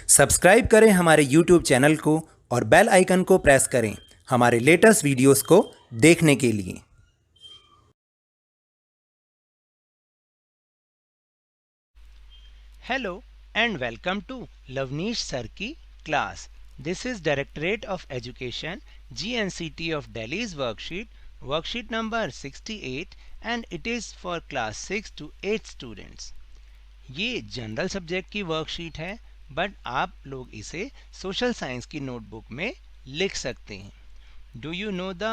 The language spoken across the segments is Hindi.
सब्सक्राइब करें हमारे YouTube चैनल को और बेल आइकन को प्रेस करें हमारे लेटेस्ट वीडियोस को देखने के लिए। Hello and welcome to Lavneesh Sir ki class. This is Directorate of Education GNCT of Delhi's worksheet number 68 and it is for class 6 to 8 students. ये जनरल सब्जेक्ट की वर्कशीट है बट आप लोग इसे सोशल साइंस की नोटबुक में लिख सकते हैं. Do you know the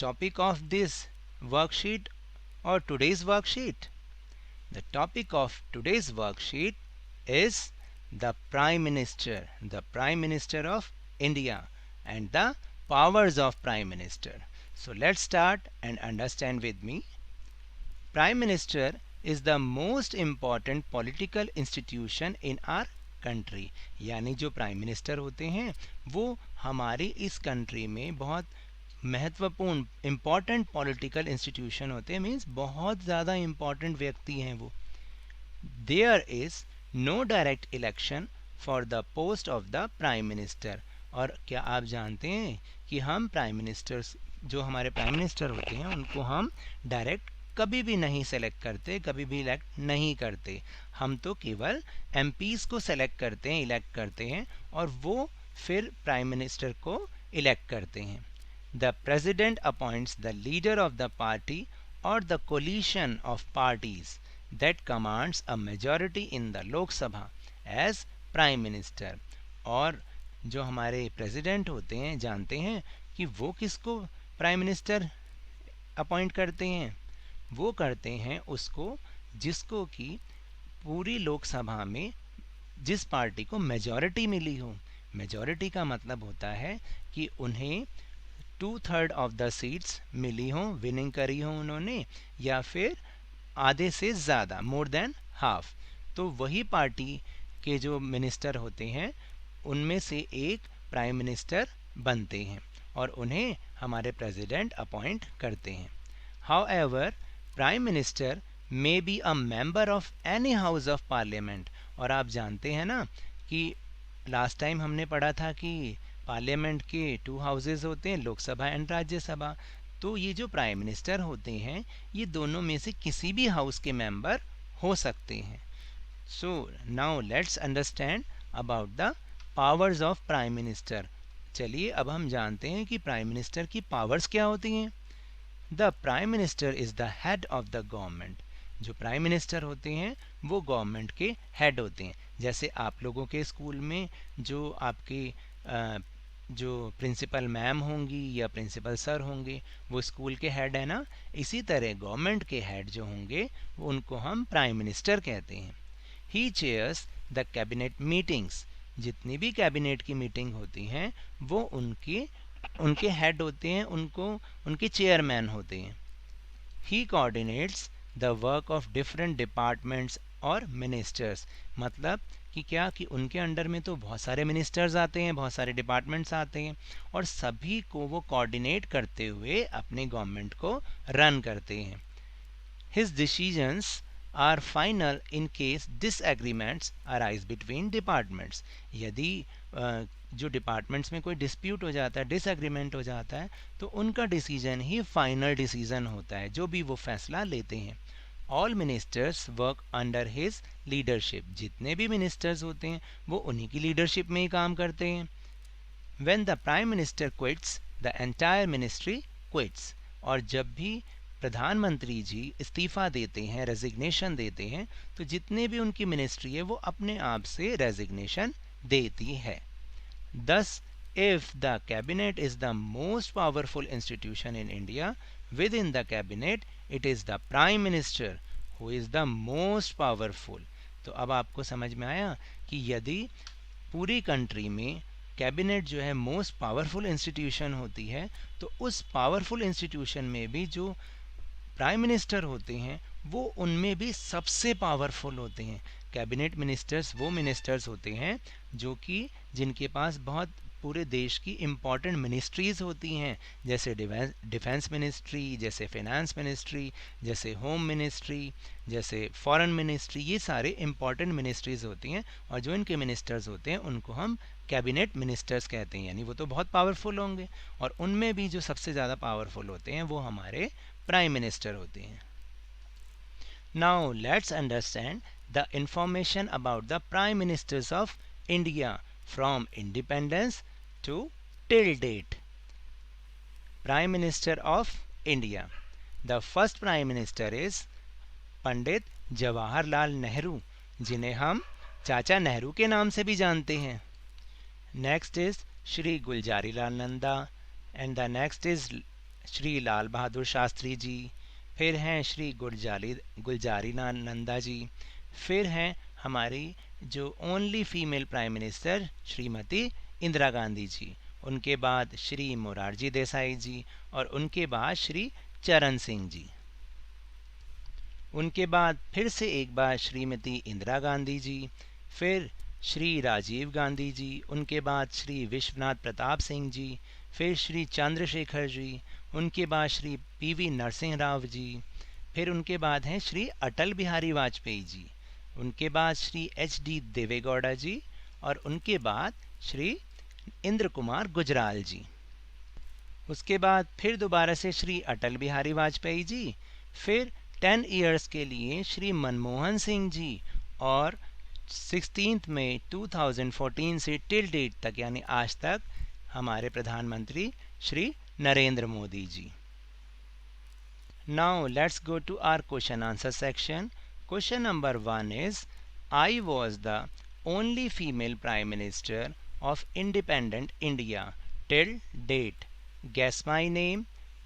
topic of this worksheet और today's worksheet? The topic of today's worksheet is the Prime Minister of India and the powers of Prime Minister. So let's start and understand with me. Prime Minister is the most important political institution in our country. यानी जो प्राइम मिनिस्टर होते हैं वो हमारी इस कंट्री में बहुत महत्वपूर्ण इम्पॉर्टेंट पॉलिटिकल इंस्टीट्यूशन होते हैं. मीन्स बहुत ज़्यादा इम्पॉर्टेंट व्यक्ति हैं वो. There is no direct election for the post of the prime minister. और क्या आप जानते हैं कि हम प्राइम मिनिस्टर्स जो हमारे प्राइम मिनिस्टर होते हैं उनको हम डायरेक्ट कभी भी नहीं सेलेक्ट करते, कभी भी इलेक्ट नहीं करते. हम तो केवल एमपीज़ को सेलेक्ट करते हैं, इलेक्ट करते हैं और वो फिर प्राइम मिनिस्टर को इलेक्ट करते हैं. The president appoints the leader of the party or the coalition of parties that commands a majority in the Lok Sabha as prime minister. और जो हमारे प्रेसिडेंट होते हैं जानते हैं कि वो किसको प्राइम मिनिस्टर अपॉइंट करते हैं? वो करते हैं उसको जिसको कि पूरी लोकसभा में जिस पार्टी को मेजॉरिटी मिली हो. मेजॉरिटी का मतलब होता है कि उन्हें 2/3 ऑफ द सीट्स मिली हों, विनिंग करी हो उन्होंने, या फिर आधे से ज़्यादा, मोर देन हाफ. तो वही पार्टी के जो मिनिस्टर होते हैं उनमें से एक प्राइम मिनिस्टर बनते हैं और उन्हें हमारे प्रेसिडेंट अपॉइंट करते हैं. However prime minister may be a member of any house of parliament. और आप जानते हैं ना कि लास्ट टाइम हमने पढ़ा था कि पार्लियामेंट के 2 हाउसेस होते हैं, लोकसभा एंड राज्यसभा. तो ये जो प्राइम मिनिस्टर होते हैं ये दोनों में से किसी भी हाउस के मेंबर हो सकते हैं. So now let's understand about the powers of prime minister. चलिए अब हम जानते हैं कि प्राइम मिनिस्टर की पावर्स क्या होती हैं. The prime minister is the head of the government. जो प्राइम मिनिस्टर होते हैं वो गवर्नमेंट के हेड होते हैं. जैसे आप लोगों के स्कूल में जो आपके जो प्रिंसिपल मैम होंगी या प्रिंसिपल सर होंगे वो स्कूल के हेड है ना. इसी तरह गवर्नमेंट के हेड जो होंगे वो उनको हम प्राइम मिनिस्टर कहते हैं. ही चेयर्स द कैबिनेट मीटिंग्स. जितनी भी कैबिनेट की मीटिंग होती हैं वो उनके हेड होते हैं, उनके चेयरमैन होते हैं. He coordinates the work of different departments और मिनिस्टर्स. मतलब कि क्या कि उनके अंडर में तो बहुत सारे मिनिस्टर्स आते हैं, बहुत सारे डिपार्टमेंट्स आते हैं और सभी को वो कोऑर्डिनेट करते हुए अपने गवर्नमेंट को रन करते हैं. His decisions are final in case disagreements arise between departments. यदि जो डिपार्टमेंट्स में कोई डिस्प्यूट हो जाता है, डिसएग्रीमेंट हो जाता है, तो उनका डिसीजन ही फाइनल डिसीजन होता है, जो भी वो फैसला लेते हैं. All ministers work under his leadership. जितने भी मिनिस्टर्स होते हैं वो उन्हीं की लीडरशिप में ही काम करते हैं. When the prime minister quits the entire ministry quits. और जब भी प्रधानमंत्री जी इस्तीफ़ा देते हैं, रेजिग्नेशन देते हैं, तो जितने भी उनकी मिनिस्ट्री है वो अपने आप से रेजिग्नेशन देती है. Thus, if the cabinet is the most powerful institution in India, within the cabinet it is the prime minister who is the most powerful. तो अब आपको समझ में आया कि यदि पूरी कंट्री में कैबिनेट जो है मोस्ट पावरफुल इंस्टीट्यूशन होती है तो उस पावरफुल इंस्टीट्यूशन में भी जो प्राइम मिनिस्टर होते हैं वो उनमें भी सबसे पावरफुल होते हैं. कैबिनेट मिनिस्टर्स वो मिनिस्टर्स होते हैं जो कि जिनके पास बहुत पूरे देश की इम्पॉर्टेंट मिनिस्ट्रीज़ होती हैं, जैसे डिफेंस मिनिस्ट्री, जैसे फिनेंस मिनिस्ट्री, जैसे होम मिनिस्ट्री, जैसे फॉरेन मिनिस्ट्री, ये सारे इम्पॉर्टेंट मिनिस्ट्रीज़ होती हैं। और जो इनके मिनिस्टर्स होते हैं उनको हम कैबिनेट मिनिस्टर्स कहते हैं, यानी वो तो बहुत पावरफुल होंगे। और उनमें भी जो सबसे ज़्यादा पावरफुल होते हैं वो हमारे प्राइम मिनिस्टर होते हैं। Now let's understand the information about the Prime Ministers of India from independence to till date. Prime Minister of India. The first Prime Minister is Pandit Jawaharlal Nehru, जिन्हें हम चाचा नेहरू के नाम से भी जानते हैं। Next is Shri Gulzari Lal Nanda and the next is Shri Lal Bahadur Shastri ji. फिर हैं श्री गुलजारी लाल नंदा जी। फिर हैं हमारी जो only female prime minister Shrimati Indira Gandhi ji. उनके बाद श्री मोरारजी देसाई जी और उनके बाद श्री चरण सिंह जी। उनके बाद फिर से एक बार श्रीमती इंदिरा गांधी जी, फिर श्री राजीव गांधी जी, उनके बाद श्री विश्वनाथ प्रताप सिंह जी, फिर श्री चंद्रशेखर जी, उनके बाद श्री पीवी नरसिंह राव जी, फिर उनके बाद हैं श्री अटल बिहारी वाजपेयी जी, उनके बाद श्री HD देवेगौड़ा जी और उनके बाद श्री इंद्र कुमार गुजराल जी। उसके बाद फिर दोबारा से श्री अटल बिहारी वाजपेयी जी, फिर 10 इयर्स के लिए श्री मनमोहन सिंह जी और 16 मई 2014 से टिल डेट तक यानी आज तक हमारे प्रधानमंत्री Shri Narendra Modi ji. Now let's go to our question answer section. Question number 1 is I was the only female prime minister of independent India till date. Guess my name.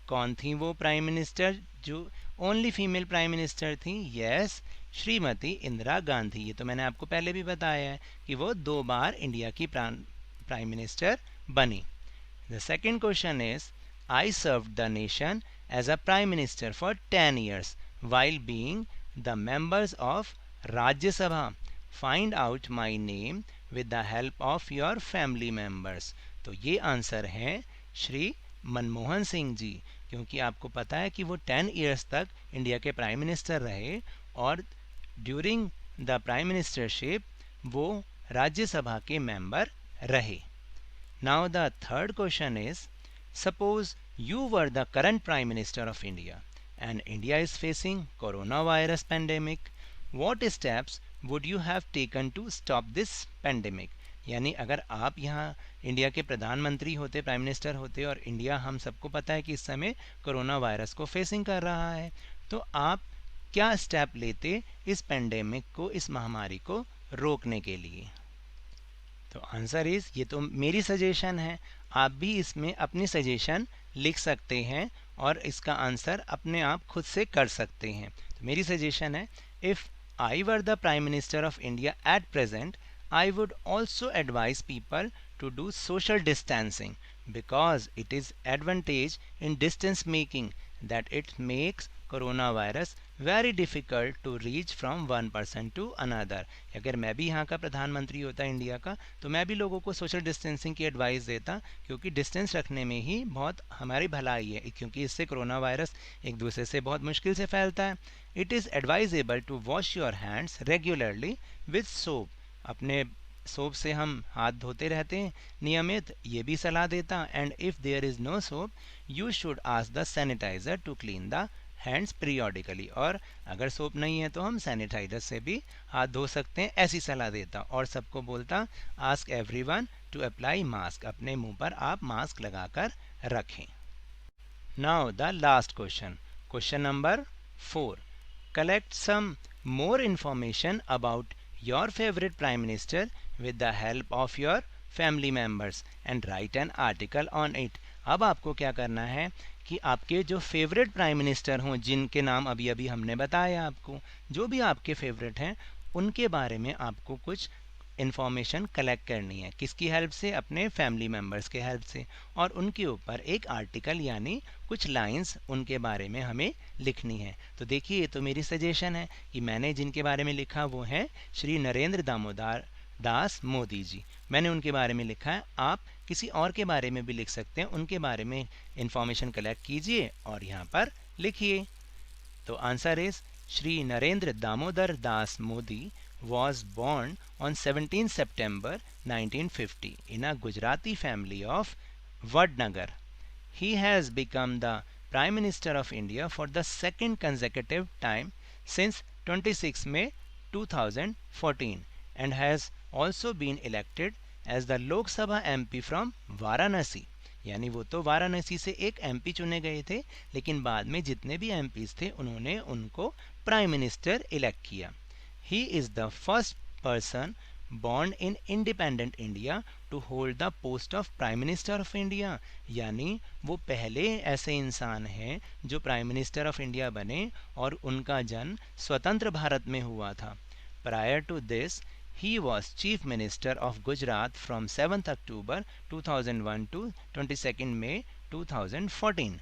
कौन थी वो प्राइम मिनिस्टर जो ओनली फीमेल प्राइम मिनिस्टर थी? यस, श्रीमती इंदिरा गांधी। ये तो मैंने आपको पहले भी बताया है कि वो 2 बार इंडिया की प्राइम मिनिस्टर बनी। The second question is I served the nation as a prime minister for 10 years while being the members of Rajya Sabha. Find out my name with the help of your family members. तो ये आंसर है श्री मनमोहन सिंह जी, क्योंकि आपको पता है कि वो 10 इयर्स तक इंडिया के प्राइम मिनिस्टर रहे और ड्यूरिंग द प्राइम मिनिस्टरशिप वो राज्यसभा के मेंबर रहे। Now the third question is suppose you were the current prime minister of India and India is facing corona virus pandemic, what steps would you have taken to stop this pandemic. यानी अगर आप यहाँ इंडिया के प्रधानमंत्री होते, प्राइम मिनिस्टर होते और इंडिया हम सबको पता है कि इस समय कोरोना वायरस को फेसिंग कर रहा है, तो आप क्या स्टेप लेते इस पेंडेमिक को, इस महामारी को रोकने के लिए। तो आंसर इज, ये तो मेरी सजेशन है, आप भी इसमें अपनी सजेशन लिख सकते हैं और इसका आंसर अपने आप खुद से कर सकते हैं। तो मेरी सजेशन है, if I were the prime minister of India at present I would also advise people to do social distancing because it is advantage in distance making that it makes coronavirus very difficult to reach from one person to another। अगर मैं भी यहाँ का प्रधानमंत्री होता इंडिया का तो मैं भी लोगों को सोशल डिस्टेंसिंग की एडवाइस देता, क्योंकि डिस्टेंस रखने में ही बहुत हमारी भलाई है, क्योंकि इससे कोरोना वायरस एक दूसरे से बहुत मुश्किल से फैलता है। It is advisable to wash your hands regularly with soap. अपने सोप से हम हाथ धोते रहते हैं नियमित, ये भी सलाह देता। And if there is no soap you should ask the sanitiser to clean the hands periodically. और अगर सोप नहीं है तो हम सैनिटाइज़र से भी हाथ धो सकते हैं, ऐसी सलाह देता। और सबको बोलता ask everyone to apply mask, अपने मुंह पर आप मास्क लगाकर रखें। Now the last question, question number 4, collect some more information about your favorite prime minister with the help of your family members and write an article on it। अब आपको क्या करना है कि आपके जो फेवरेट प्राइम मिनिस्टर हों, जिनके नाम अभी अभी हमने बताया आपको, जो भी आपके फेवरेट हैं उनके बारे में आपको कुछ इन्फॉर्मेशन कलेक्ट करनी है। किसकी हेल्प से? अपने फैमिली मेम्बर्स के हेल्प से। और उनके ऊपर एक आर्टिकल यानी कुछ लाइंस उनके बारे में हमें लिखनी है। तो देखिए, ये तो मेरी सजेशन है कि मैंने जिनके बारे में लिखा वो हैं श्री नरेंद्र दामोदर दास मोदी जी। मैंने उनके बारे में लिखा है, आप किसी और के बारे में भी लिख सकते हैं, उनके बारे में इंफॉर्मेशन कलेक्ट कीजिए और यहाँ पर लिखिए। तो answer is Shri Narendra Damodar Das Modi was born on 17 September 1950 in a Gujarati family of Vadnagar. He has become the Prime Minister of India for the second consecutive time since 26 May 2014 and has also been elected as the Lok Sabha MP from Varanasi. यानी वो तो वाराणसी से एक एमपी चुने गए थे, लेकिन बाद में जितने भी एमपीज थे उन्होंने उनको प्राइम मिनिस्टर इलेक्ट किया। He is the first person born in independent India to hold the post of Prime Minister of India. यानी वो पहले ऐसे इंसान हैं जो प्राइम मिनिस्टर ऑफ इंडिया बने और उनका जन्म स्वतंत्र भारत में हुआ था। Prior to this, he was Chief Minister of Gujarat from 7th October 2001 to 22nd May 2014.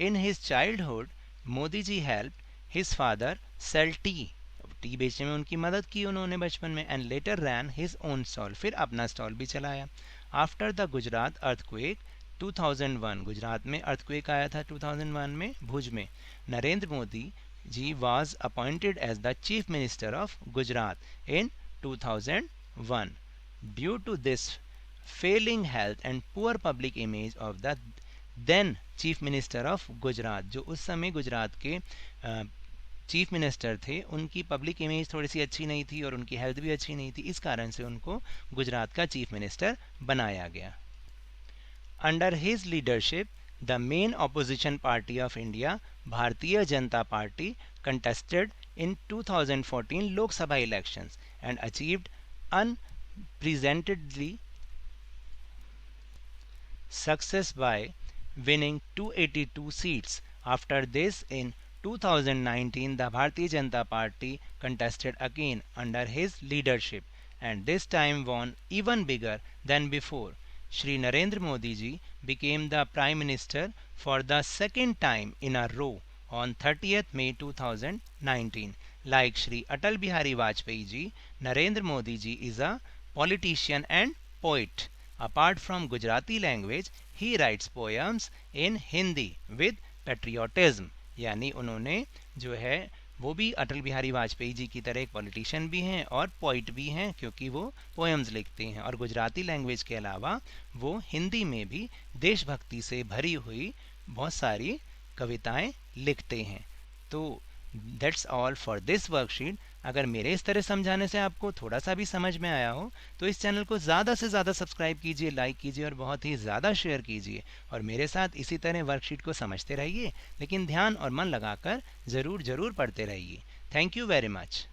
In his childhood, Modi ji helped his father sell tea. Tea बेचने में उनकी मदद की उन्होंने बचपन में, and later ran his own stall, फिर अपना स्टॉल भी चलाया। After the Gujarat earthquake 2001, Gujarat में अर्थक्वेक आया था 2001 में भुज में, Narendra Modi ji was appointed as the chief minister of Gujarat in 2001. Due to this failing health and poor public image of the then chief minister of Gujarat, जो उस समय गुजरात के चीफ मिनिस्टर थे, उनकी पब्लिक इमेज थोड़ी सी अच्छी नहीं थी और उनकी हेल्थ भी अच्छी नहीं थी, इस कारण से उनको गुजरात का चीफ मिनिस्टर बनाया गया। Under his leadership the main opposition party of India, Bharatiya Janata Party, contested in 2014 Lok Sabha elections and achieved unprecedentedly success by winning 282 seats. After this, in 2019, the Bharatiya Janata Party contested again under his leadership and this time won even bigger than before. Shri Narendra Modi ji became the Prime Minister for the second time in a row on 30th May 2019. Like Shri Atal Bihari Vajpayee ji, Narendra Modi ji is a politician and poet. Apart from Gujarati language, he writes poems in Hindi with patriotism. यानी उन्होंने जो है वो भी अटल बिहारी वाजपेयी जी की तरह एक पॉलिटिशियन भी हैं और पोइट भी हैं, क्योंकि वो पोएम्स लिखते हैं, और गुजराती लैंग्वेज के अलावा वो हिंदी में भी देशभक्ति से भरी हुई बहुत सारी कविताएं लिखते हैं। तो that's all for this worksheet. अगर मेरे इस तरह समझाने से आपको थोड़ा सा भी समझ में आया हो तो इस चैनल को ज़्यादा से ज़्यादा सब्सक्राइब कीजिए, लाइक कीजिए और बहुत ही ज़्यादा शेयर कीजिए, और मेरे साथ इसी तरह वर्कशीट को समझते रहिए, लेकिन ध्यान और मन लगाकर ज़रूर पढ़ते रहिए। Thank you very much.